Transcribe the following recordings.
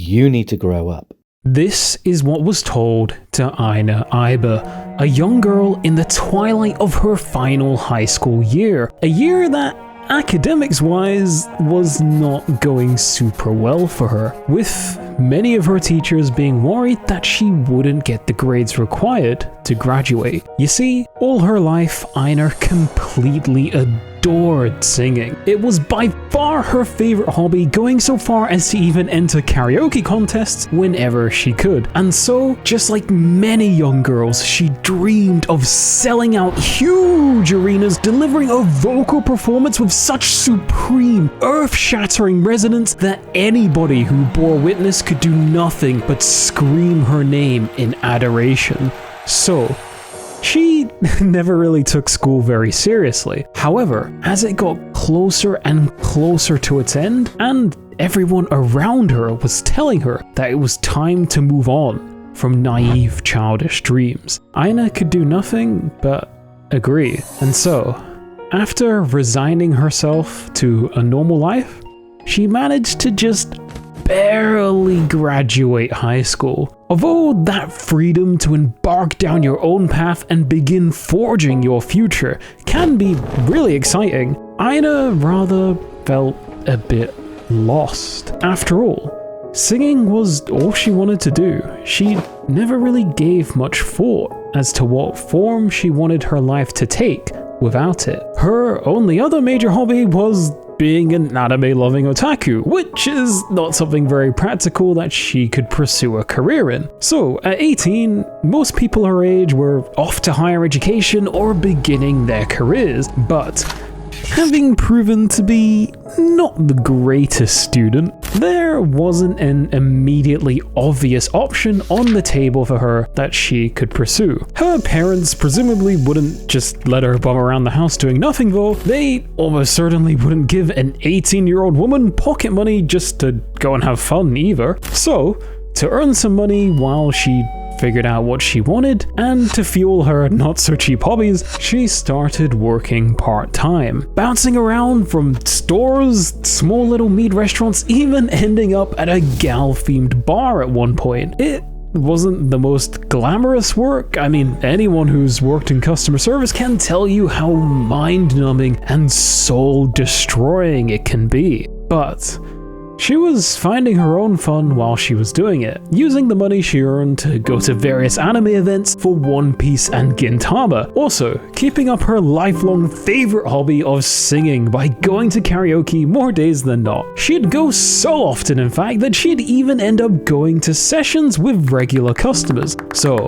You need to grow up. This is what was told to Aina Aiba, a young girl in the twilight of her final high school year. A year that, academics-wise, was not going super well for her, with many of her teachers being worried that she wouldn't get the grades required to graduate. You see, all her life, Aina completely adored singing. It was by far her favorite hobby, going so far as to even enter karaoke contests whenever she could. And so, just like many young girls, she dreamed of selling out huge arenas, delivering a vocal performance with such supreme, earth-shattering resonance that anybody who bore witness could do nothing but scream her name in adoration. So, she never really took school very seriously. However, as it got closer and closer to its end, and everyone around her was telling her that it was time to move on from naive, childish dreams, Aina could do nothing but agree. And so, after resigning herself to a normal life, she managed to just barely graduate high school. Although that freedom to embark down your own path and begin forging your future can be really exciting, Aina rather felt a bit lost. After all, singing was all she wanted to do. She never really gave much thought as to what form she wanted her life to take without it. Her only other major hobby was being an anime-loving otaku, which is not something very practical that she could pursue a career in. So, at 18, most people her age were off to higher education or beginning their careers, but having proven to be not the greatest student, there wasn't an immediately obvious option on the table for her that she could pursue. Her parents presumably wouldn't just let her bum around the house doing nothing though. They almost certainly wouldn't give an 18-year-old woman pocket money just to go and have fun either. So, to earn some money while she figured out what she wanted, and to fuel her not-so-cheap hobbies, she started working part-time, bouncing around from stores, small little meat restaurants, even ending up at a gal-themed bar at one point. It wasn't the most glamorous work. I mean, anyone who's worked in customer service can tell you how mind-numbing and soul-destroying it can be. But she was finding her own fun while she was doing it, using the money she earned to go to various anime events for One Piece and Gintama. Also, keeping up her lifelong favorite hobby of singing by going to karaoke more days than not. She'd go so often, in fact, that she'd even end up going to sessions with regular customers. So,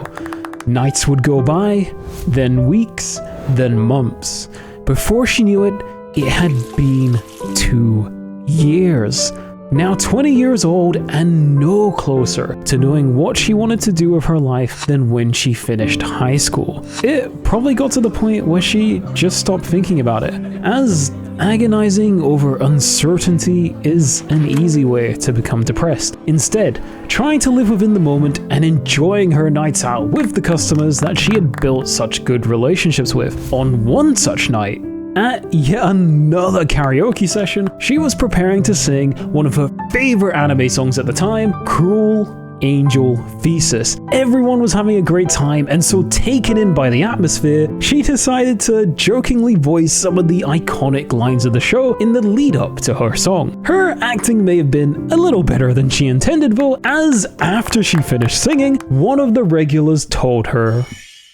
nights would go by, then weeks, then months. Before she knew it, it had been 2 years. Now 20 years old and no closer to knowing what she wanted to do with her life than when she finished high school. It probably got to the point where she just stopped thinking about it, as agonizing over uncertainty is an easy way to become depressed. Instead, trying to live within the moment and enjoying her nights out with the customers that she had built such good relationships with. On one such night, at yet another karaoke session, she was preparing to sing one of her favorite anime songs at the time, Cruel Angel Thesis. Everyone was having a great time, and so taken in by the atmosphere, she decided to jokingly voice some of the iconic lines of the show in the lead up to her song. Her acting may have been a little better than she intended though, as after she finished singing, one of the regulars told her,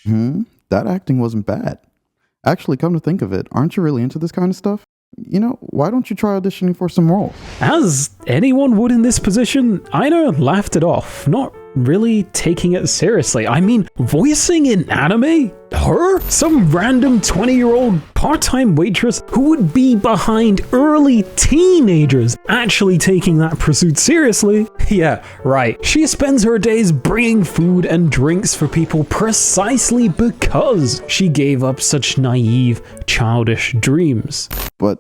That acting wasn't bad. Actually, come to think of it, aren't you really into this kind of stuff? You know, why don't you try auditioning for some roles? As anyone would in this position, Aina laughed it off, not really taking it seriously. I mean, voicing in anime? Her? Some random 20-year-old part-time waitress who would be behind early teenagers actually taking that pursuit seriously? Yeah, right. She spends her days bringing food and drinks for people precisely because she gave up such naive, childish dreams. But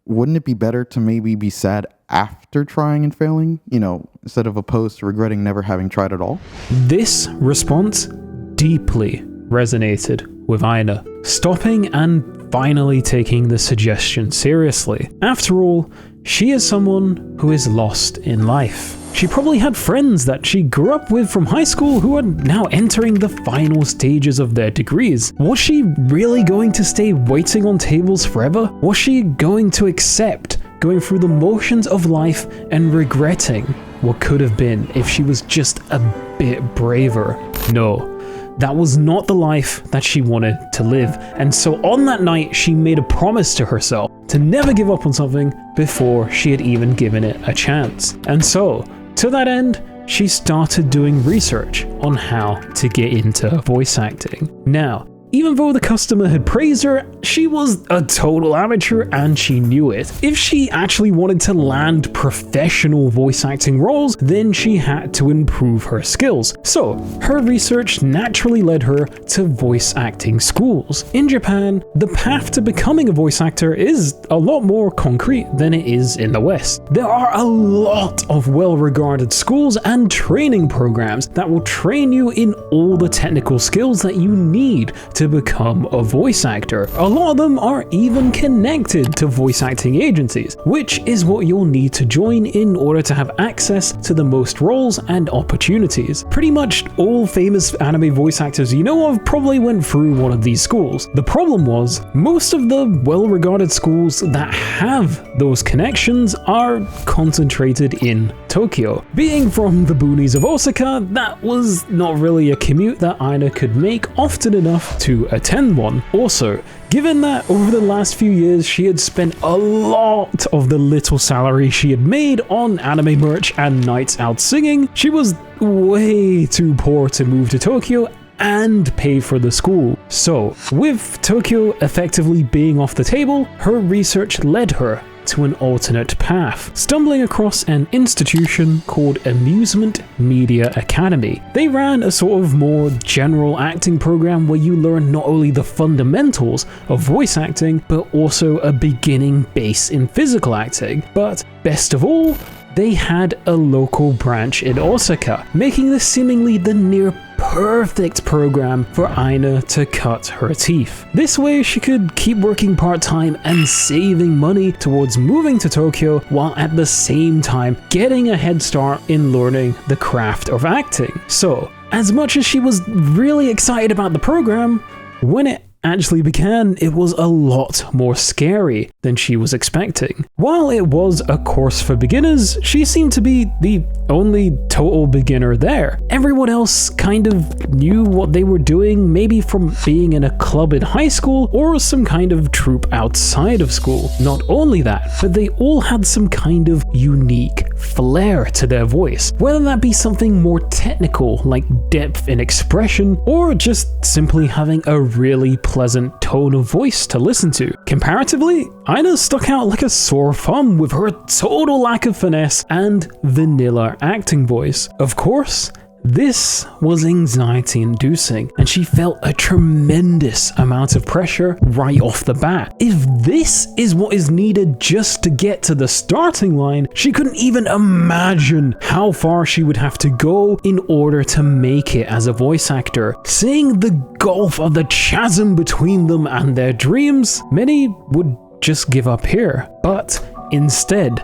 wouldn't it be better to maybe be sad after trying and failing? You know, instead of opposed to regretting never having tried at all? This response deeply resonated with Aina, stopping and finally taking the suggestion seriously. After all, she is someone who is lost in life. She probably had friends that she grew up with from high school who are now entering the final stages of their degrees. Was she really going to stay waiting on tables forever? Was she going to accept going through the motions of life and regretting what could have been if she was just a bit braver? No. That was not the life that she wanted to live. And so on that night, she made a promise to herself to never give up on something before she had even given it a chance. And so, to that end, she started doing research on how to get into voice acting. Now, even though the customer had praised her, she was a total amateur and she knew it. If she actually wanted to land professional voice acting roles, then she had to improve her skills. So, her research naturally led her to voice acting schools. In Japan, the path to becoming a voice actor is a lot more concrete than it is in the West. There are a lot of well-regarded schools and training programs that will train you in all the technical skills that you need to become a voice actor. A lot of them are even connected to voice acting agencies, which is what you'll need to join in order to have access to the most roles and opportunities. Pretty much all famous anime voice actors you know of probably went through one of these schools. The problem was, most of the well-regarded schools that have those connections are concentrated in Tokyo. Being from the boonies of Osaka, that was not really a commute that Aina could make often enough to attend one. Also, given that over the last few years she had spent a lot of the little salary she had made on anime merch and nights out singing, she was way too poor to move to Tokyo and pay for the school. So, with Tokyo effectively being off the table, her research led her to an alternate path, stumbling across an institution called Amusement Media Academy. They ran a sort of more general acting program where you learn not only the fundamentals of voice acting, but also a beginning base in physical acting. But best of all, they had a local branch in Osaka, making this seemingly the near perfect program for Aina to cut her teeth. This way she could keep working part-time and saving money towards moving to Tokyo, while at the same time getting a head start in learning the craft of acting. So, as much as she was really excited about the program, when it actually began, it was a lot more scary than she was expecting. While it was a course for beginners, she seemed to be the only total beginner there. Everyone else kind of knew what they were doing, maybe from being in a club in high school or some kind of troupe outside of school. Not only that, but they all had some kind of unique flair to their voice, whether that be something more technical like depth in expression, or just simply having a really pleasant tone of voice to listen to. Comparatively, Aina stuck out like a sore thumb with her total lack of finesse and vanilla acting voice. Of course, this was anxiety-inducing, and she felt a tremendous amount of pressure right off the bat. If this is what is needed just to get to the starting line, she couldn't even imagine how far she would have to go in order to make it as a voice actor. Seeing the gulf of the chasm between them and their dreams, many would just give up here. But instead,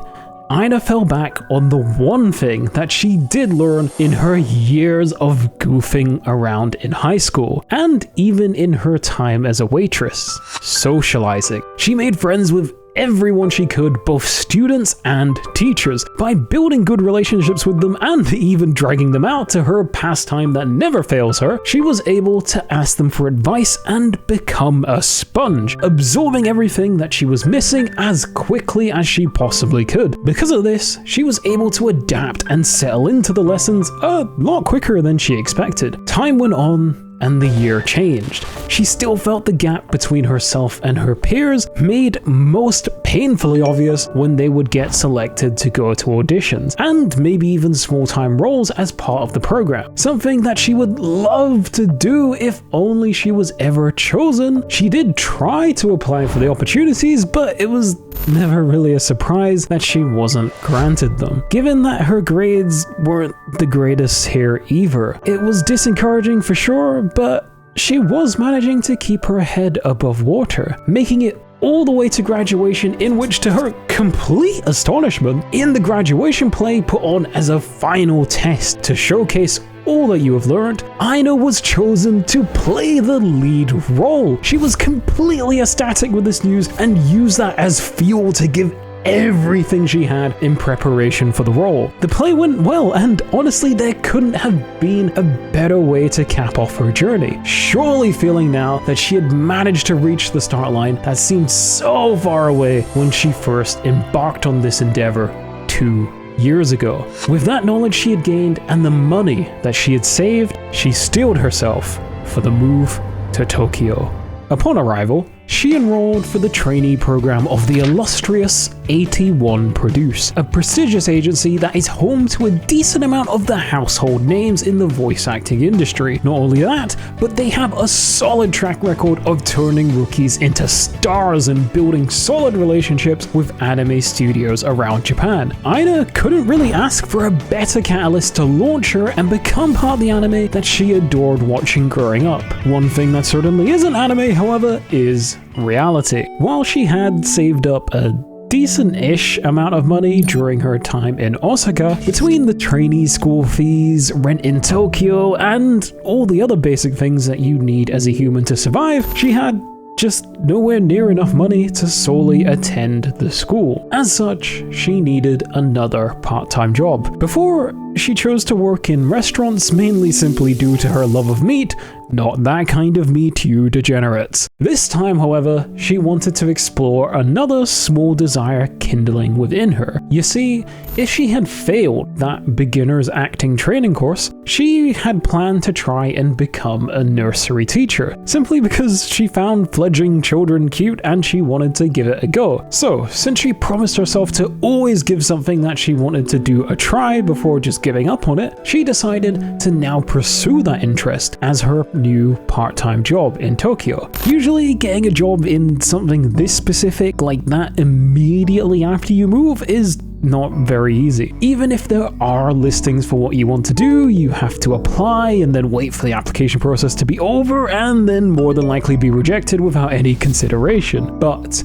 Aina fell back on the one thing that she did learn in her years of goofing around in high school, and even in her time as a waitress: socializing. She made friends with everyone she could, both students and teachers, by building good relationships with them and even dragging them out to her pastime that never fails her. She was able to ask them for advice and become a sponge, absorbing everything that she was missing as quickly as she possibly could. Because of this, she was able to adapt and settle into the lessons a lot quicker than she expected. Time went on, and the year changed. She still felt the gap between herself and her peers made most painfully obvious when they would get selected to go to auditions, and maybe even small-time roles as part of the program. Something that she would love to do if only she was ever chosen. She did try to apply for the opportunities, but it was never really a surprise that she wasn't granted them. Given that her grades weren't the greatest here either, it was disencouraging for sure, but she was managing to keep her head above water, making it all the way to graduation, in which, to her complete astonishment, in the graduation play put on as a final test to showcase all that you have learned, Aina was chosen to play the lead role. She was completely ecstatic with this news and used that as fuel to give everything she had in preparation for the role. The play went well, and honestly, there couldn't have been a better way to cap off her journey. Surely feeling now that she had managed to reach the start line that seemed so far away when she first embarked on this endeavor 2 years ago. With that knowledge she had gained and the money that she had saved, she steeled herself for the move to Tokyo. Upon arrival, she enrolled for the trainee program of the illustrious 81 Produce, a prestigious agency that is home to a decent amount of the household names in the voice acting industry. Not only that, but they have a solid track record of turning rookies into stars and building solid relationships with anime studios around Japan. Aina couldn't really ask for a better catalyst to launch her and become part of the anime that she adored watching growing up. One thing that certainly isn't anime, however, is reality. While she had saved up a decent-ish amount of money during her time in Osaka, between the trainee school fees, rent in Tokyo, and all the other basic things that you need as a human to survive, she had just nowhere near enough money to solely attend the school. As such, she needed another part-time job. Before, she chose to work in restaurants, mainly simply due to her love of meat. Not that kind of meat, you degenerates. This time, however, she wanted to explore another small desire kindling within her. You see, if she had failed that beginner's acting training course, she had planned to try and become a nursery teacher, simply because she found fledgling children cute and she wanted to give it a go. So, since she promised herself to always give something that she wanted to do a try before just giving up on it, she decided to now pursue that interest as her new part-time job in Tokyo. Usually getting a job in something this specific like that immediately after you move is not very easy. Even if there are listings for what you want to do, you have to apply and then wait for the application process to be over and then more than likely be rejected without any consideration. But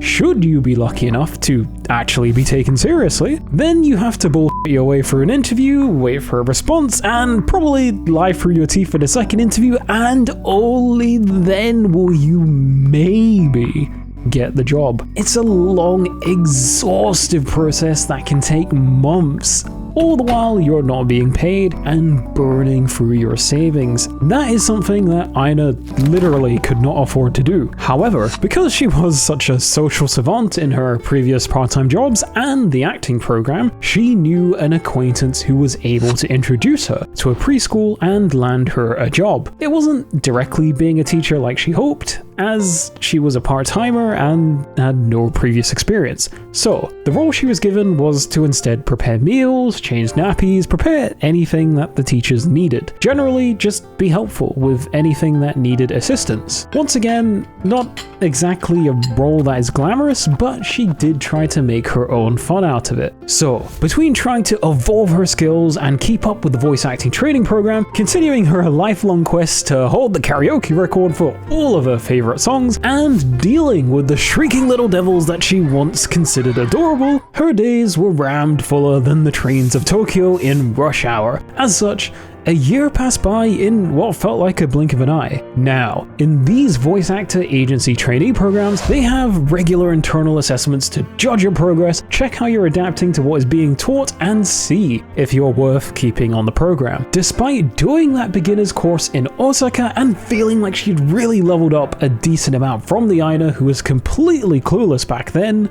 should you be lucky enough to actually be taken seriously, then you have to bullshit your way through an interview, wait for a response, and probably lie through your teeth for the second interview, and only then will you maybe get the job. It's a long, exhaustive process that can take months, all the while you're not being paid and burning through your savings. That is something that Aina literally could not afford to do. However, because she was such a social savant in her previous part-time jobs and the acting program, she knew an acquaintance who was able to introduce her to a preschool and land her a job. It wasn't directly being a teacher like she hoped, as she was a part-timer and had no previous experience. So, the role she was given was to instead prepare meals, change nappies, prepare anything that the teachers needed. Generally, just be helpful with anything that needed assistance. Once again, not exactly a role that is glamorous, but she did try to make her own fun out of it. So, between trying to evolve her skills and keep up with the voice acting training program, continuing her lifelong quest to hold the karaoke record for all of her favorite songs, and dealing with the shrieking little devils that she once considered adorable, her days were rammed fuller than the trains of Tokyo in rush hour. As such, a year passed by in what felt like a blink of an eye. Now, in these voice actor agency trainee programs, they have regular internal assessments to judge your progress, check how you're adapting to what is being taught, and see if you're worth keeping on the program. Despite doing that beginner's course in Osaka and feeling like she'd really leveled up a decent amount from the Aina who was completely clueless back then,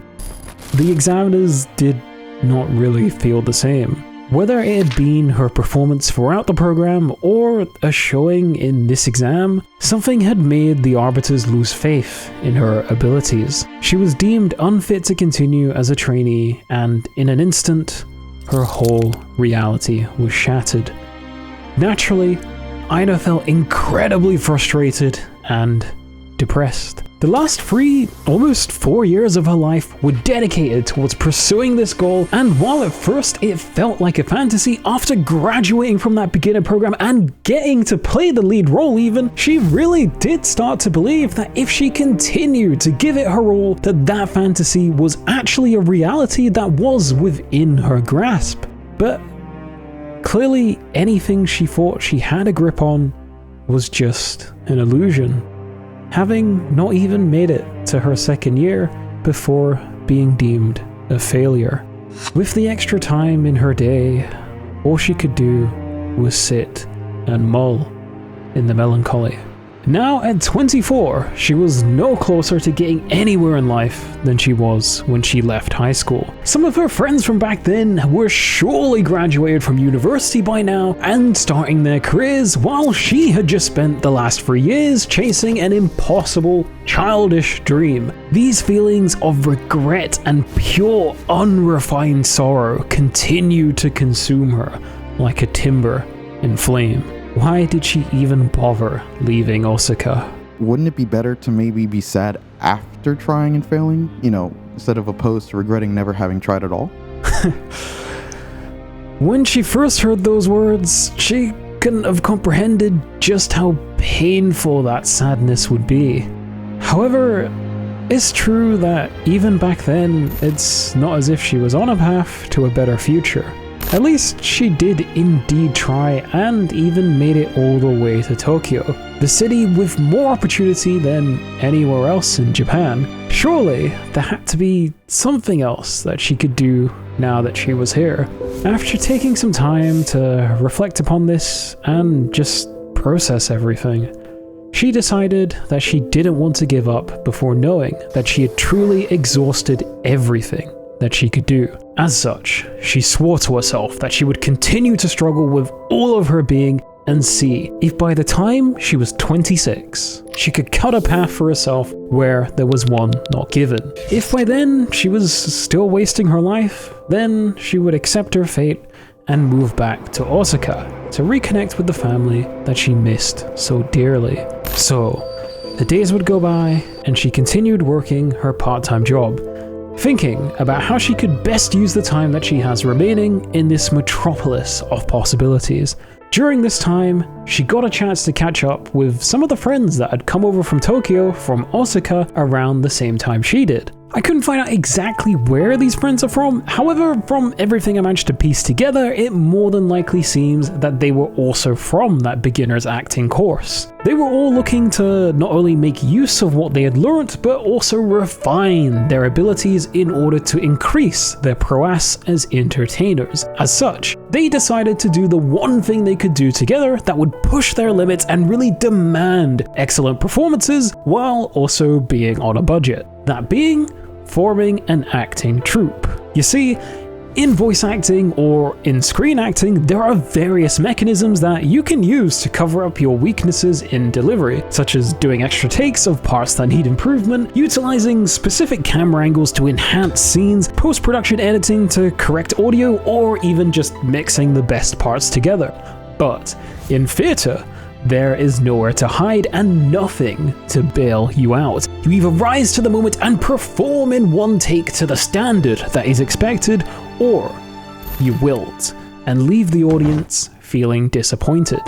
the examiners did not really feel the same. Whether it had been her performance throughout the program or a showing in this exam, something had made the arbiters lose faith in her abilities. She was deemed unfit to continue as a trainee, and in an instant, her whole reality was shattered. Naturally, Aina felt incredibly frustrated and depressed. The last almost 4 years of her life were dedicated towards pursuing this goal, and while at first it felt like a fantasy, after graduating from that beginner program and getting to play the lead role even, she really did start to believe that if she continued to give it her all, that fantasy was actually a reality that was within her grasp. But clearly anything she thought she had a grip on was just an illusion, having not even made it to her second year before being deemed a failure. With the extra time in her day, all she could do was sit and mull in the melancholy. Now at 24, she was no closer to getting anywhere in life than she was when she left high school. Some of her friends from back then were surely graduated from university by now and starting their careers, while she had just spent the last 3 years chasing an impossible, childish dream. These feelings of regret and pure, unrefined sorrow continued to consume her like a timber in flame. Why did she even bother leaving Osaka? Wouldn't it be better to maybe be sad after trying and failing? Instead of opposed to regretting never having tried at all? When she first heard those words, she couldn't have comprehended just how painful that sadness would be. However, it's true that even back then, it's not as if she was on a path to a better future. At least she did indeed try and even made it all the way to Tokyo, the city with more opportunity than anywhere else in Japan. Surely there had to be something else that she could do now that she was here. After taking some time to reflect upon this and just process everything, she decided that she didn't want to give up before knowing that she had truly exhausted everything that she could do. As such, she swore to herself that she would continue to struggle with all of her being and see if by the time she was 26, she could cut a path for herself where there was one not given. If by then she was still wasting her life, then she would accept her fate and move back to Osaka to reconnect with the family that she missed so dearly. So, the days would go by and she continued working her part-time job, thinking about how she could best use the time that she has remaining in this metropolis of possibilities. During this time, she got a chance to catch up with some of the friends that had come over from Tokyo from Osaka around the same time she did. I couldn't find out exactly where these friends are from, however, from everything I managed to piece together, it more than likely seems that they were also from that beginner's acting course. They were all looking to not only make use of what they had learnt, but also refine their abilities in order to increase their prowess as entertainers. As such, they decided to do the one thing they could do together that would push their limits and really demand excellent performances while also being on a budget. That being forming an acting troupe. You see, in voice acting or in screen acting, there are various mechanisms that you can use to cover up your weaknesses in delivery, such as doing extra takes of parts that need improvement, utilizing specific camera angles to enhance scenes, post-production editing to correct audio, or even just mixing the best parts together. But in theatre, there is nowhere to hide and nothing to bail you out. You either rise to the moment and perform in one take to the standard that is expected, or you wilt and leave the audience feeling disappointed.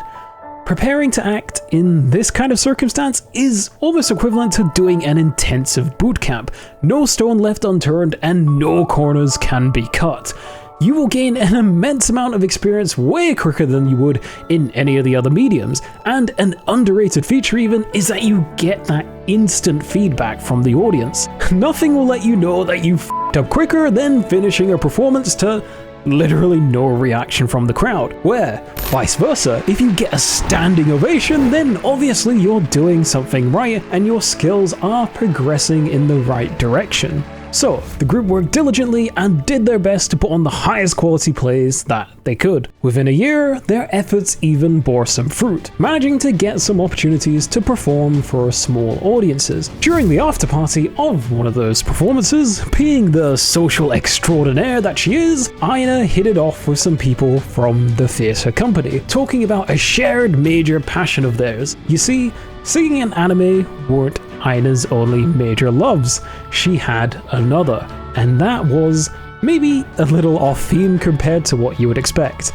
Preparing to act in this kind of circumstance is almost equivalent to doing an intensive boot camp. No stone left unturned and no corners can be cut. You will gain an immense amount of experience way quicker than you would in any of the other mediums, and an underrated feature even is that you get that instant feedback from the audience. Nothing will let you know that you f***ed up quicker than finishing a performance to literally no reaction from the crowd, where, vice versa, if you get a standing ovation, then obviously you're doing something right and your skills are progressing in the right direction. So, the group worked diligently and did their best to put on the highest quality plays that they could. Within a year, their efforts even bore some fruit, managing to get some opportunities to perform for small audiences. During the after party of one of those performances, being the social extraordinaire that she is, Aina hit it off with some people from the theatre company, talking about a shared major passion of theirs. You see, singing and anime weren't Aina's only major loves. She had another, and that was maybe a little off theme compared to what you would expect.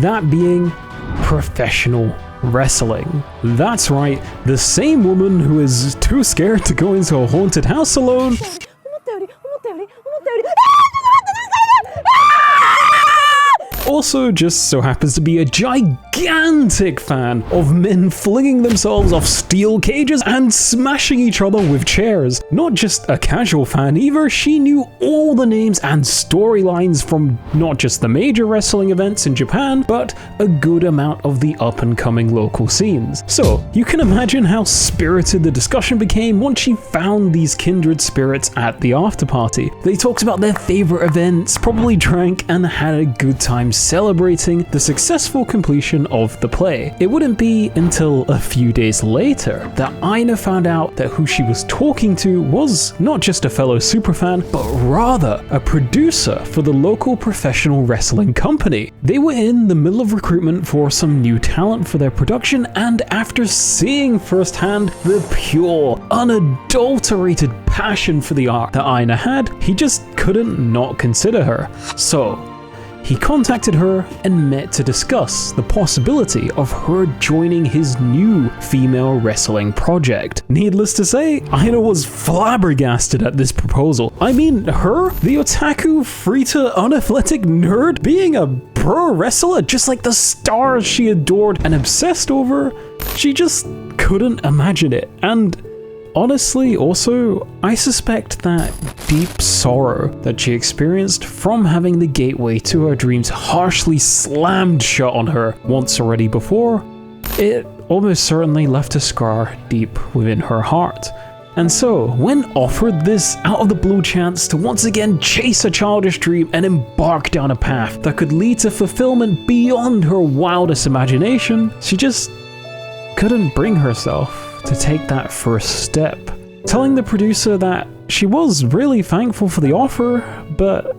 That being professional wrestling. That's right, the same woman who is too scared to go into a haunted house alone also just so happens to be a gigantic fan of men flinging themselves off steel cages and smashing each other with chairs. Not just a casual fan either, she knew all the names and storylines from not just the major wrestling events in Japan, but a good amount of the up-and-coming local scenes. So, you can imagine how spirited the discussion became once she found these kindred spirits at the after party. They talked about their favorite events, probably drank, and had a good time celebrating the successful completion of the play. It wouldn't be until a few days later that Aina found out that who she was talking to was not just a fellow superfan, but rather a producer for the local professional wrestling company. They were in the middle of recruitment for some new talent for their production, and after seeing firsthand the pure, unadulterated passion for the art that Aina had, he just couldn't not consider her. So, he contacted her and met to discuss the possibility of her joining his new female wrestling project. Needless to say, Aina was flabbergasted at this proposal. I mean, her, the otaku, free-to unathletic nerd, being a pro wrestler just like the stars she adored and obsessed over, she just couldn't imagine it. And honestly, also, I suspect that deep sorrow that she experienced from having the gateway to her dreams harshly slammed shut on her once already before, it almost certainly left a scar deep within her heart. And so, when offered this out-of-the-blue chance to once again chase a childish dream and embark down a path that could lead to fulfillment beyond her wildest imagination, she just couldn't bring herself to take that first step, telling the producer that she was really thankful for the offer, but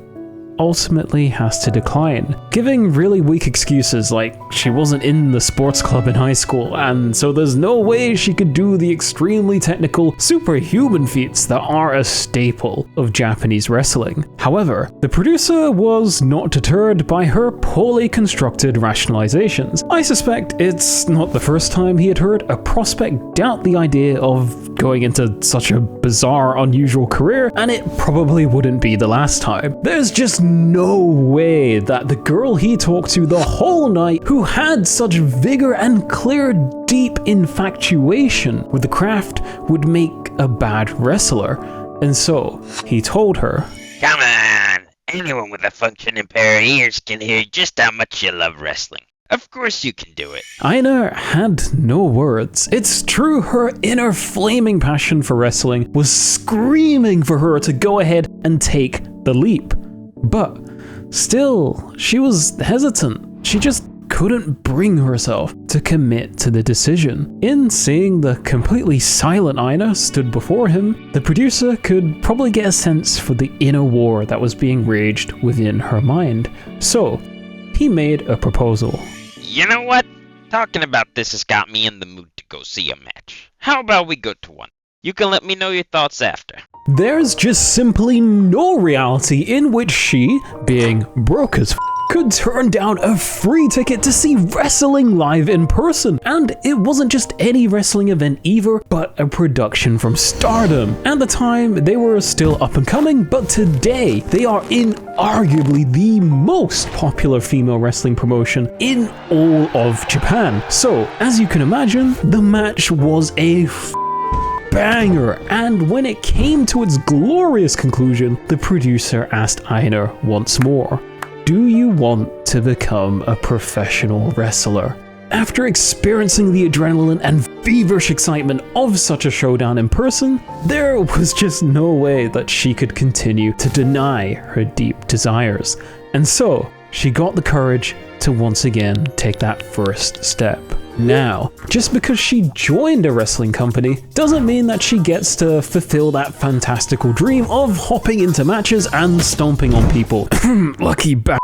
ultimately has to decline, giving really weak excuses like she wasn't in the sports club in high school, and so there's no way she could do the extremely technical, superhuman feats that are a staple of Japanese wrestling. However, the producer was not deterred by her poorly constructed rationalizations. I suspect it's not the first time he had heard a prospect doubt the idea of going into such a bizarre, unusual career, and it probably wouldn't be the last time. There's just no way that the girl he talked to the whole night, who had such vigor and clear, deep infatuation with the craft, would make a bad wrestler. And so, he told her, "Come on, anyone with a functioning pair of ears can hear just how much you love wrestling. Of course you can do it." Aina had no words. It's true, her inner flaming passion for wrestling was screaming for her to go ahead and take the leap. But still, she was hesitant. She just couldn't bring herself to commit to the decision. In seeing the completely silent Aina stood before him, the producer could probably get a sense for the inner war that was being waged within her mind. So, he made a proposal. You know what? Talking about this has got me in the mood to go see a match. How about we go to one? You can let me know your thoughts after. There's just simply no reality in which she, being broke as could turn down a free ticket to see wrestling live in person. And it wasn't just any wrestling event either, but a production from Stardom. At the time, they were still up and coming, but today, they are inarguably the most popular female wrestling promotion in all of Japan. So, as you can imagine, the match was a banger, and when it came to its glorious conclusion, the producer asked Aina once more, "Do you want to become a professional wrestler?" After experiencing the adrenaline and feverish excitement of such a showdown in person, there was just no way that she could continue to deny her deep desires. And so, she got the courage to once again take that first step. Now, just because she joined a wrestling company doesn't mean that she gets to fulfill that fantastical dream of hopping into matches and stomping on people. Lucky bastard.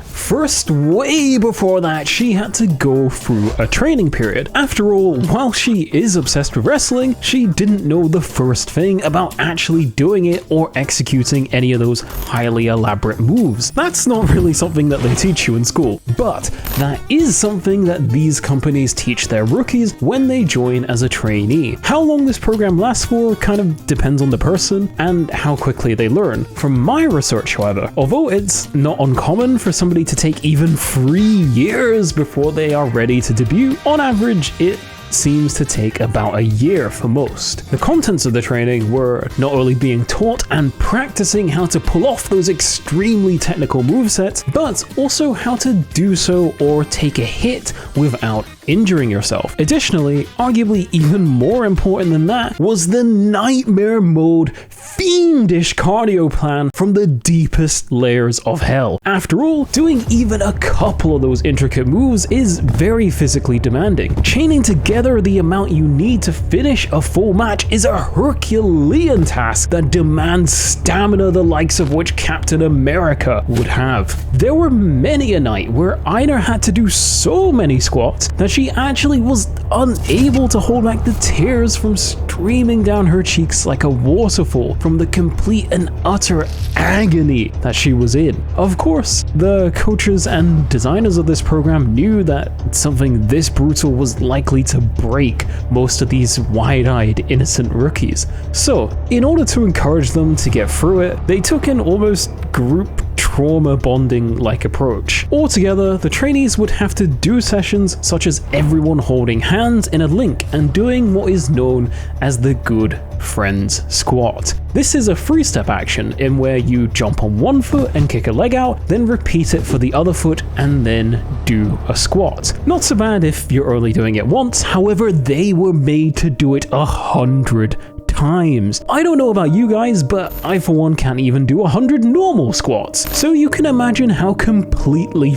First, way before that, she had to go through a training period. After all, while she is obsessed with wrestling, she didn't know the first thing about actually doing it or executing any of those highly elaborate moves. That's not really something that they teach you in school, but that is something that these companies teach their rookies when they join as a trainee. How long this program lasts for kind of depends on the person and how quickly they learn. From my research, however, although it's not uncommon for somebody to take even 3 years before they are ready to debut, on average it seems to take about a year for most. The contents of the training were not only being taught and practicing how to pull off those extremely technical movesets, but also how to do so or take a hit without injuring yourself. Additionally, arguably even more important than that, was the nightmare mode fiendish cardio plan from the deepest layers of hell. After all, doing even a couple of those intricate moves is very physically demanding. Chaining together the amount you need to finish a full match is a Herculean task that demands stamina the likes of which Captain America would have. There were many a night where Aina had to do so many squats that she actually was unable to hold back the tears from streaming down her cheeks like a waterfall from the complete and utter agony that she was in. Of course, the coaches and designers of this program knew that something this brutal was likely to break most of these wide-eyed innocent rookies. So, in order to encourage them to get through it, they took an almost group trauma bonding like approach. Altogether, the trainees would have to do sessions such as everyone holding hands in a link and doing what is known as the Good Friends Squat. This is a 3-step action in where you jump on one foot and kick a leg out, then repeat it for the other foot and then do a squat. Not so bad if you're only doing it once, however they were made to do it 100 times. I don't know about you guys, but I for one can't even do 100 normal squats. So you can imagine how completely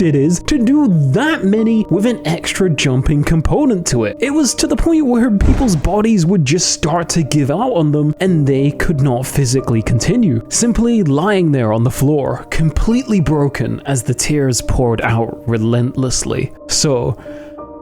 it is to do that many with an extra jumping component to it. It was to the point where people's bodies would just start to give out on them and they could not physically continue, simply lying there on the floor, completely broken as the tears poured out relentlessly. So,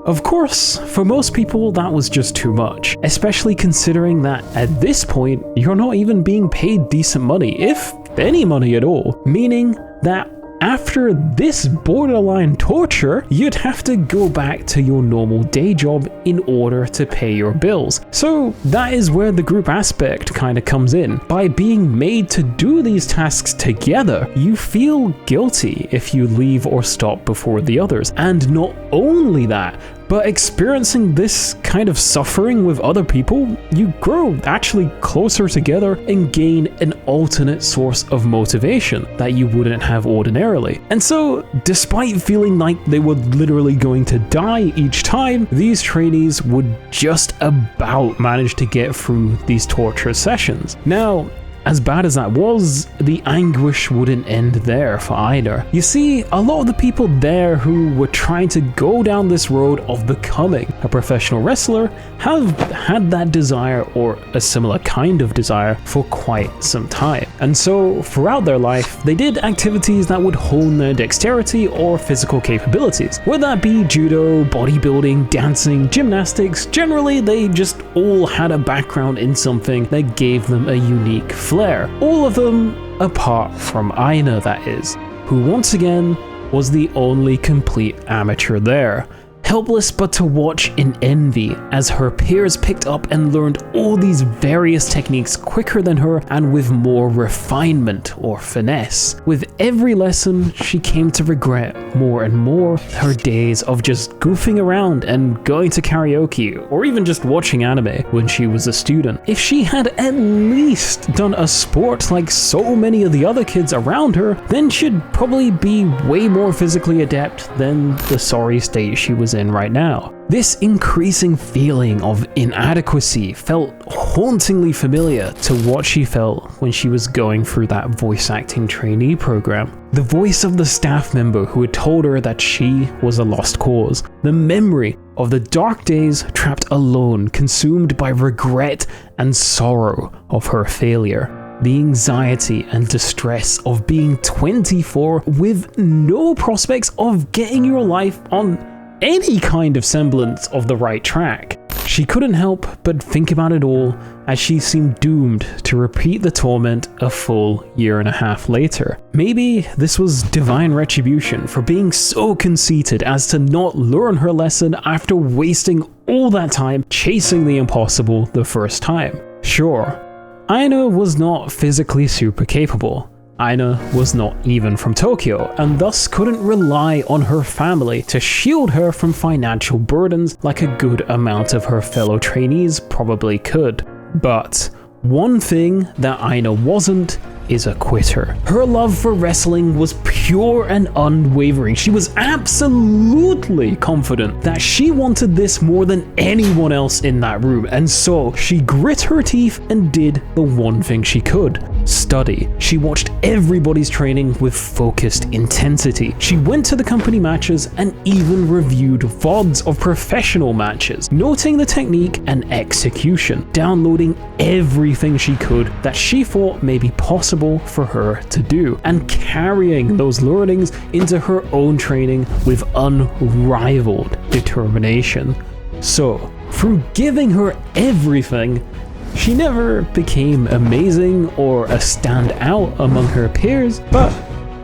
of course, for most people that was just too much, especially considering that at this point you're not even being paid decent money, if any money at all, meaning that after this borderline torture, you'd have to go back to your normal day job in order to pay your bills. So that is where the group aspect kind of comes in. By being made to do these tasks together, you feel guilty if you leave or stop before the others. And not only that, but experiencing this kind of suffering with other people, you grow actually closer together and gain an alternate source of motivation that you wouldn't have ordinarily. And so, despite feeling like they were literally going to die each time, these trainees would just about manage to get through these torture sessions. Now, as bad as that was, the anguish wouldn't end there for Aina. You see, a lot of the people there who were trying to go down this road of becoming a professional wrestler have had that desire or a similar kind of desire for quite some time. And so throughout their life, they did activities that would hone their dexterity or physical capabilities. Whether that be judo, bodybuilding, dancing, gymnastics, generally they just all had a background in something that gave them a unique flair. All of them apart from Aina, that is, who once again was the only complete amateur there. Helpless but to watch in envy as her peers picked up and learned all these various techniques quicker than her and with more refinement or finesse. With every lesson, she came to regret more and more her days of just goofing around and going to karaoke or even just watching anime when she was a student. If she had at least done a sport like so many of the other kids around her, then she'd probably be way more physically adept than the sorry state she was in right now. This increasing feeling of inadequacy felt hauntingly familiar to what she felt when she was going through that voice acting trainee program. The voice of the staff member who had told her that she was a lost cause. The memory of the dark days trapped alone, consumed by regret and sorrow of her failure. the anxiety and distress of being 24 with no prospects of getting your life on any kind of semblance of the right track. She couldn't help but think about it all as she seemed doomed to repeat the torment a full year and a half later. Maybe this was divine retribution for being so conceited as to not learn her lesson after wasting all that time chasing the impossible the first time. Sure, Aina was not physically super capable. Aina was not even from Tokyo, and thus couldn't rely on her family to shield her from financial burdens like a good amount of her fellow trainees probably could. But one thing that Aina wasn't is a quitter. Her love for wrestling was pure and unwavering. She was absolutely confident that she wanted this more than anyone else in that room, and so she grit her teeth and did the one thing she could: study. She watched everybody's training with focused intensity. She went to the company matches and even reviewed VODs of professional matches, noting the technique and execution, downloading everything she could that she thought may be possible for her to do, and carrying those learnings into her own training with unrivaled determination. So, through giving her everything, she never became amazing or a standout among her peers, but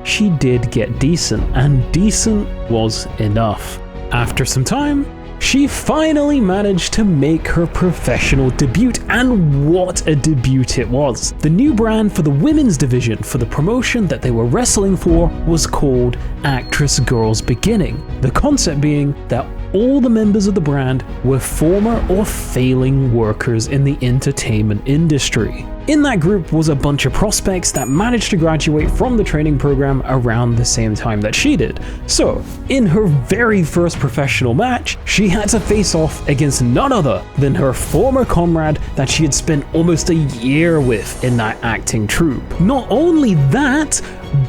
she did get decent, and decent was enough. After some time, she finally managed to make her professional debut, and what a debut it was. The new brand for the women's division for the promotion that they were wrestling for was called Actress Girls Beginning, the concept being that all the members of the brand were former or failing workers in the entertainment industry. In that group was a bunch of prospects that managed to graduate from the training program around the same time that she did. So, in her very first professional match, she had to face off against none other than her former comrade that she had spent almost a year with in that acting troupe. Not only that,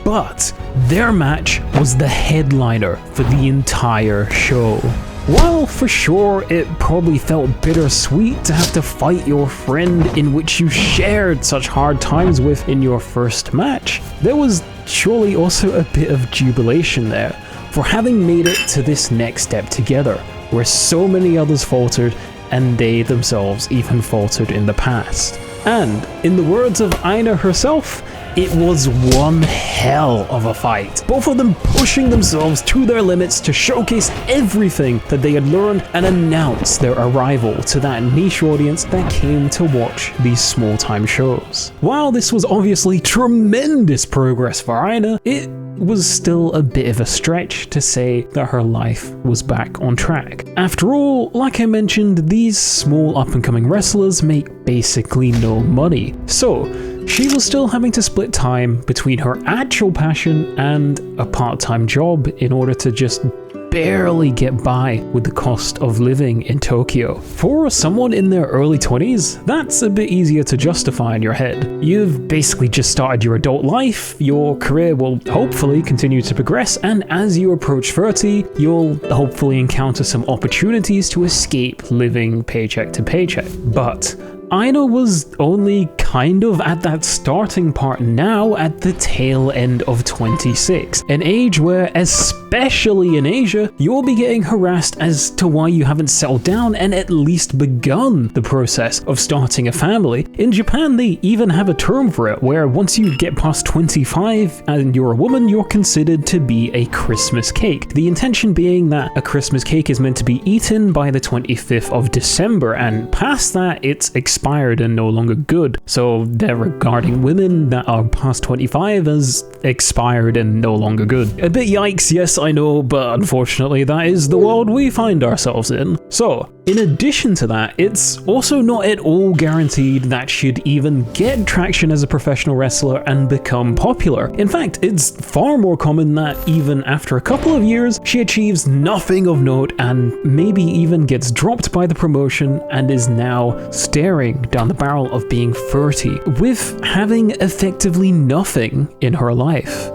but their match was the headliner for the entire show. While for sure it probably felt bittersweet to have to fight your friend in which you shared such hard times with in your first match, there was surely also a bit of jubilation there for having made it to this next step together, where so many others faltered and they themselves even faltered in the past. And in the words of Aina herself, it was one hell of a fight. Both of them pushing themselves to their limits to showcase everything that they had learned and announce their arrival to that niche audience that came to watch these small-time shows. While this was obviously tremendous progress for Aina, it was still a bit of a stretch to say that her life was back on track. After all, like I mentioned, these small up-and-coming wrestlers make basically no money. So, she was still having to split time between her actual passion and a part-time job in order to just barely get by with the cost of living in Tokyo. For someone in their early 20s, that's a bit easier to justify in your head. You've basically just started your adult life, your career will hopefully continue to progress, and as you approach 30, you'll hopefully encounter some opportunities to escape living paycheck to paycheck. But Aina was only kind of at that starting part now at the tail end of 26, an age where, especially in Asia, you'll be getting harassed as to why you haven't settled down and at least begun the process of starting a family. In Japan, they even have a term for it, where once you get past 25 and you're a woman, you're considered to be a Christmas cake. The intention being that a Christmas cake is meant to be eaten by the 25th of December, and past that, it's expired and no longer good. So they're regarding women that are past 25 as expired and no longer good. A bit yikes, yes I know, but unfortunately that is the world we find ourselves in. So, in addition to that, it's also not at all guaranteed that she'd even get traction as a professional wrestler and become popular. In fact, it's far more common that even after a couple of years, she achieves nothing of note and maybe even gets dropped by the promotion and is now staring down the barrel of being 30 with having effectively nothing in her life.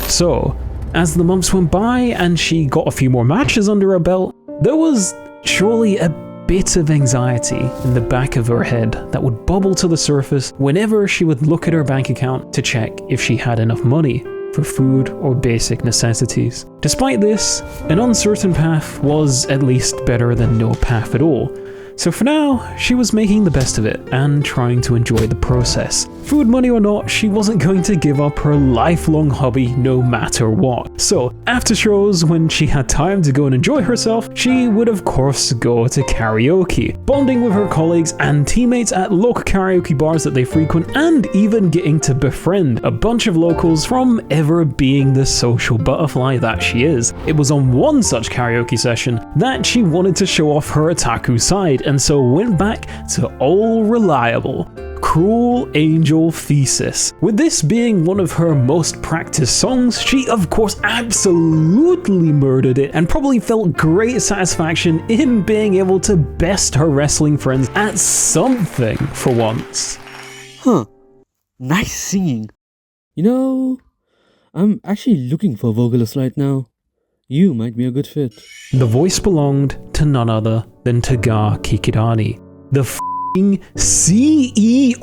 So, as the months went by and she got a few more matches under her belt, there was surely a bit of anxiety in the back of her head that would bubble to the surface whenever she would look at her bank account to check if she had enough money for food or basic necessities. Despite this, an uncertain path was at least better than no path at all. So for now, she was making the best of it and trying to enjoy the process. Food money or not, she wasn't going to give up her lifelong hobby no matter what. So after shows, when she had time to go and enjoy herself, she would of course go to karaoke, bonding with her colleagues and teammates at local karaoke bars that they frequent, and even getting to befriend a bunch of locals from ever being the social butterfly that she is. It was on one such karaoke session that she wanted to show off her otaku side, and so went back to all reliable Cruel Angel Thesis. With this being one of her most practiced songs, she of course absolutely murdered it and probably felt great satisfaction in being able to best her wrestling friends at something for once. Huh. Nice singing. You know, I'm actually looking for a vocalist right now. You might be a good fit. The voice belonged to none other than Taga Kikirani, the CEO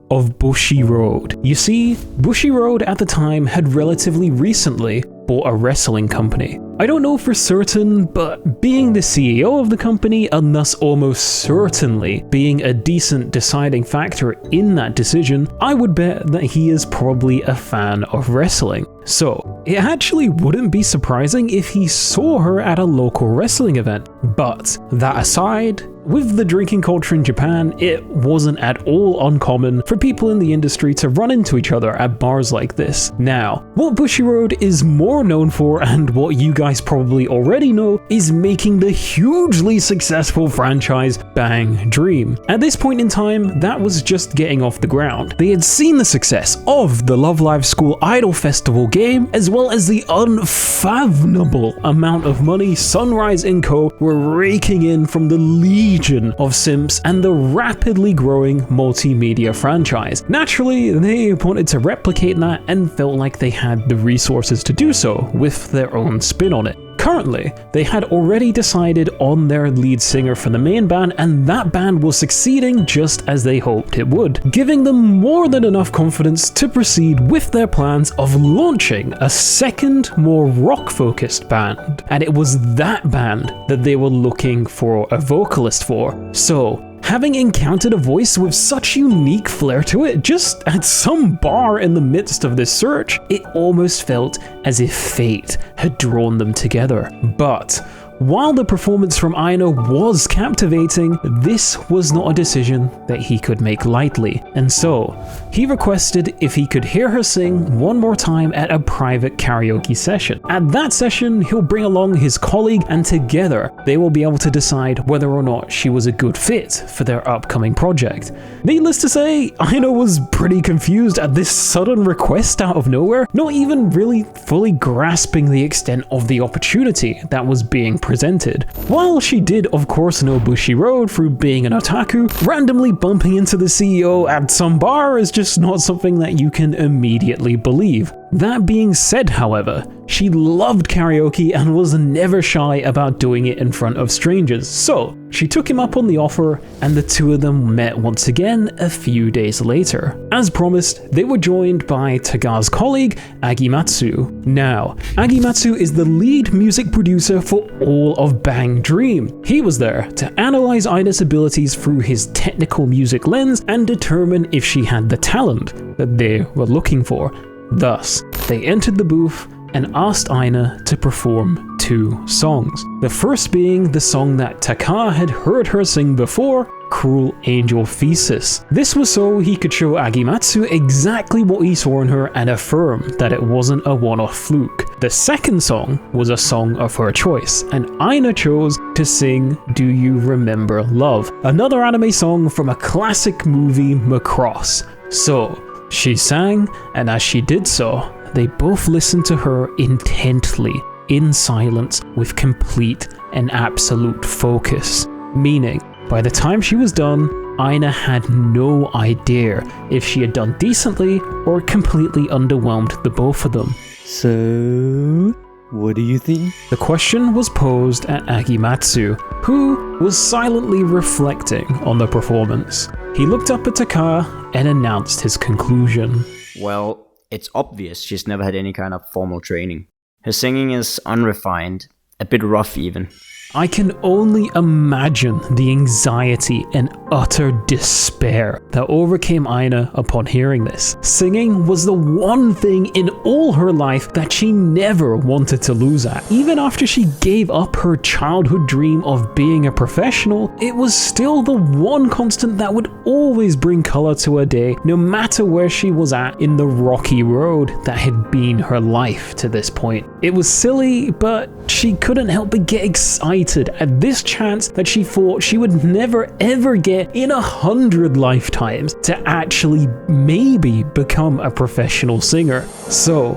of Bushi Road. You see, Bushi Road at the time had relatively recently bought a wrestling company. I don't know for certain, but being the CEO of the company and thus almost certainly being a decent deciding factor in that decision, I would bet that he is probably a fan of wrestling. So, it actually wouldn't be surprising if he saw her at a local wrestling event. But, that aside, with the drinking culture in Japan, it wasn't at all uncommon for people in the industry to run into each other at bars like this. Now, what Bushi Road is more known for, and what you guys probably already know, is making the hugely successful franchise Bang Dream. At this point in time, that was just getting off the ground. They had seen the success of the Love Live School Idol Festival game, as well as the unfathomable amount of money Sunrise & Co. were raking in from the legion of simps and the rapidly growing multimedia franchise. Naturally, they wanted to replicate that and felt like they had the resources to do so with their own spin on it. Currently, they had already decided on their lead singer for the main band, and that band was succeeding just as they hoped it would, giving them more than enough confidence to proceed with their plans of launching a second, more rock-focused band. And it was that band that they were looking for a vocalist for. So, having encountered a voice with such unique flair to it just at some bar in the midst of this search, it almost felt as if fate had drawn them together. But while the performance from Aina was captivating, this was not a decision that he could make lightly, and so he requested if he could hear her sing one more time at a private karaoke session. At that session, he'll bring along his colleague, and together they will be able to decide whether or not she was a good fit for their upcoming project. Needless to say, Aina was pretty confused at this sudden request out of nowhere, not even really fully grasping the extent of the opportunity that was being presented. While she did of course know Bushi Road through being an otaku, randomly bumping into the CEO at some bar is just not something that you can immediately believe. That being said, however, she loved karaoke and was never shy about doing it in front of strangers, so she took him up on the offer and the two of them met once again a few days later. As promised, they were joined by Taga's colleague, Agimatsu. Now, Agimatsu is the lead music producer for all of Bang Dream. He was there to analyze Aina's abilities through his technical music lens and determine if she had the talent that they were looking for. Thus, they entered the booth and asked Aina to perform 2 songs. The first being the song that Taka had heard her sing before, Cruel Angel Thesis. This was so he could show Agimatsu exactly what he saw in her and affirm that it wasn't a one-off fluke. The second song was a song of her choice, and Aina chose to sing Do You Remember Love, another anime song from a classic movie, Macross. So, she sang, and as she did so, they both listened to her intently, in silence, with complete and absolute focus. Meaning, by the time she was done, Aina had no idea if she had done decently or completely underwhelmed the both of them. So, What do you think? The question was posed at Agimatsu, who was silently reflecting on the performance. He looked up at Taka and announced his conclusion. Well, it's obvious she's never had any kind of formal training. Her singing is unrefined, a bit rough even. I can only imagine the anxiety and utter despair that overcame Aina upon hearing this. Singing was the one thing in all her life that she never wanted to lose at. Even after she gave up her childhood dream of being a professional, it was still the one constant that would always bring color to her day, no matter where she was at in the rocky road that had been her life to this point. It was silly, but she couldn't help but get excited at this chance that she thought she would never ever get in 100 lifetimes to actually maybe become a professional singer. So,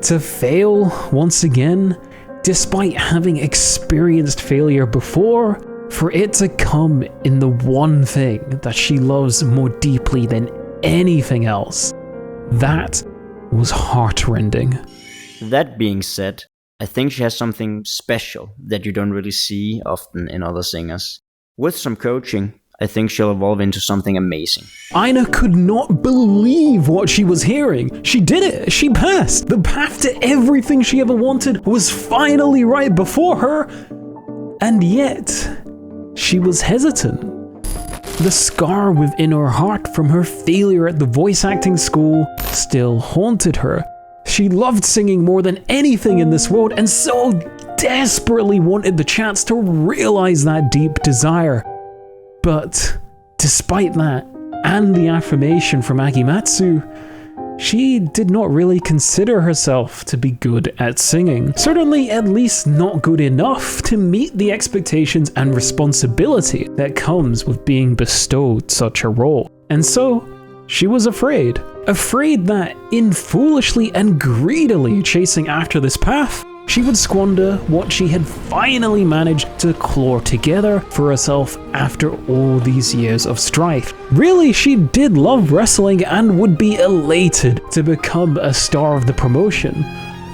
to fail once again, despite having experienced failure before, for it to come in the one thing that she loves more deeply than anything else, that was heartrending. That being said, I think she has something special that you don't really see often in other singers. With some coaching, I think she'll evolve into something amazing. Aina could not believe what she was hearing. She did it. She passed. The path to everything she ever wanted was finally right before her. And yet, she was hesitant. The scar within her heart from her failure at the voice acting school still haunted her. She loved singing more than anything in this world and so desperately wanted the chance to realize that deep desire. But despite that, and the affirmation from Agimatsu, she did not really consider herself to be good at singing. Certainly at least not good enough to meet the expectations and responsibility that comes with being bestowed such a role. And so, she was afraid. Afraid that, in foolishly and greedily chasing after this path, she would squander what she had finally managed to claw together for herself after all these years of strife. Really, she did love wrestling and would be elated to become a star of the promotion.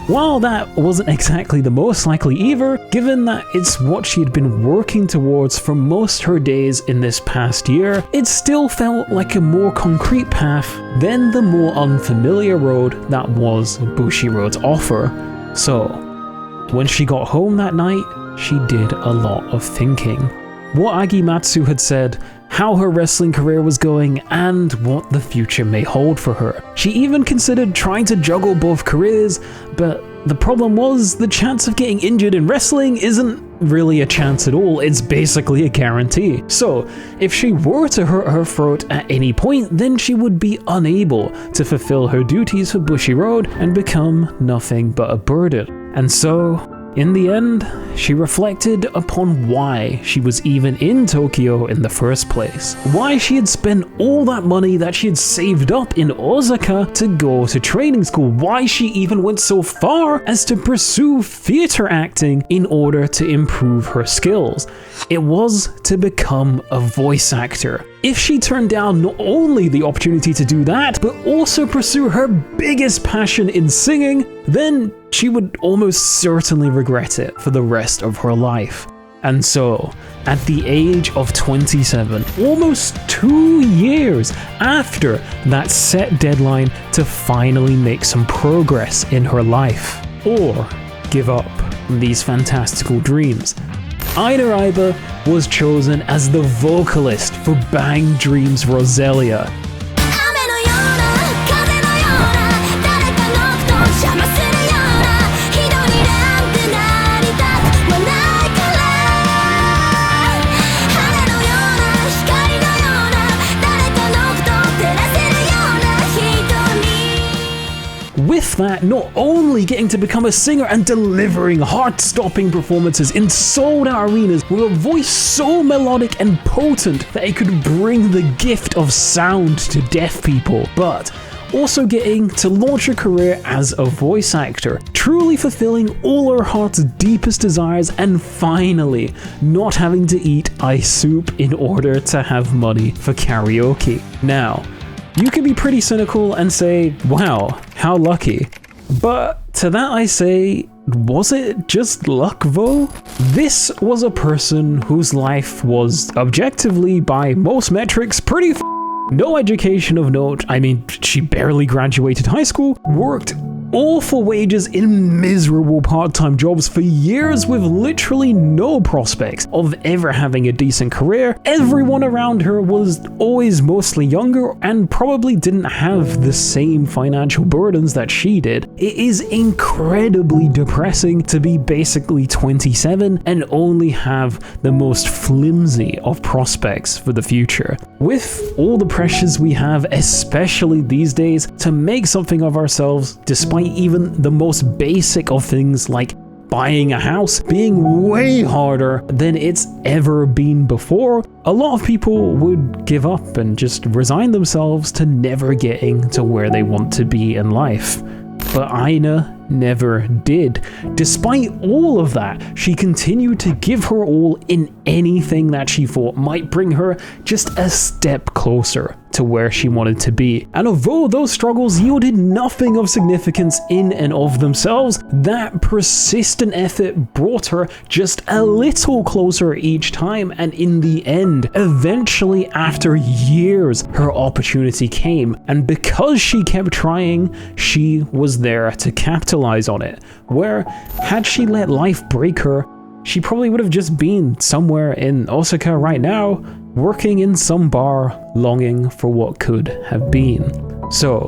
While that wasn't exactly the most likely either, given that it's what she had been working towards for most her days in this past year, it still felt like a more concrete path than the more unfamiliar road that was Bushiroad's offer. So, when she got home that night, she did a lot of thinking. What Agimatsu had said, how her wrestling career was going, and what the future may hold for her. She even considered trying to juggle both careers, but the problem was the chance of getting injured in wrestling isn't really a chance at all, it's basically a guarantee. So, if she were to hurt her throat at any point, then she would be unable to fulfill her duties for Bushiroad and become nothing but a burden. And so, in the end, she reflected upon why she was even in Tokyo in the first place. Why she had spent all that money that she had saved up in Osaka to go to training school. Why she even went so far as to pursue theater acting in order to improve her skills. It was to become a voice actor. If she turned down not only the opportunity to do that, but also pursue her biggest passion in singing, then she would almost certainly regret it for the rest of her life. And so, at the age of 27, almost 2 years after that set deadline to finally make some progress in her life, or give up these fantastical dreams, Aina Aiba was chosen as the vocalist for Bang Dream's Roselia. With that, not only getting to become a singer and delivering heart-stopping performances in sold-out arenas with a voice so melodic and potent that it could bring the gift of sound to deaf people, but also getting to launch her career as a voice actor, truly fulfilling all her heart's deepest desires, and finally not having to eat ice soup in order to have money for karaoke. Now, you can be pretty cynical and say, wow, how lucky. But to that I say, was it just luck though? This was a person whose life was objectively, by most metrics, pretty no education of note. I mean, she barely graduated high school, worked awful wages in miserable part-time jobs for years with literally no prospects of ever having a decent career. Everyone around her was always mostly younger and probably didn't have the same financial burdens that she did. It is incredibly depressing to be basically 27 and only have the most flimsy of prospects for the future. With all the pressures we have, especially these days, to make something of ourselves, despite even the most basic of things like buying a house being way harder than it's ever been before, a lot of people would give up and just resign themselves to never getting to where they want to be in life. But Aina never did. Despite all of that, she continued to give her all in anything that she thought might bring her just a step closer to where she wanted to be. And although those struggles yielded nothing of significance in and of themselves, that persistent effort brought her just a little closer each time, and in the end, eventually after years, her opportunity came, and because she kept trying, she was there to capitalize on it. Where, had she let life break her, she probably would have just been somewhere in Osaka right now, working in some bar, longing for what could have been. So,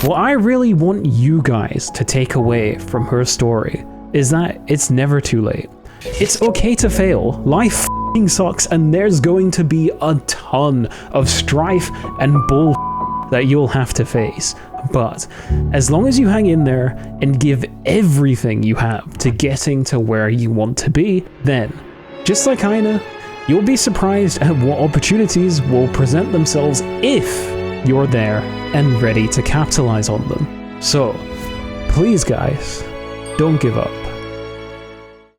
what I really want you guys to take away from her story is that it's never too late. It's okay to fail. Life f***ing sucks, and there's going to be a ton of strife and bull that you'll have to face. But as long as you hang in there and give everything you have to getting to where you want to be, then, just like Aina, you'll be surprised at what opportunities will present themselves if you're there and ready to capitalize on them. So, please guys, don't give up.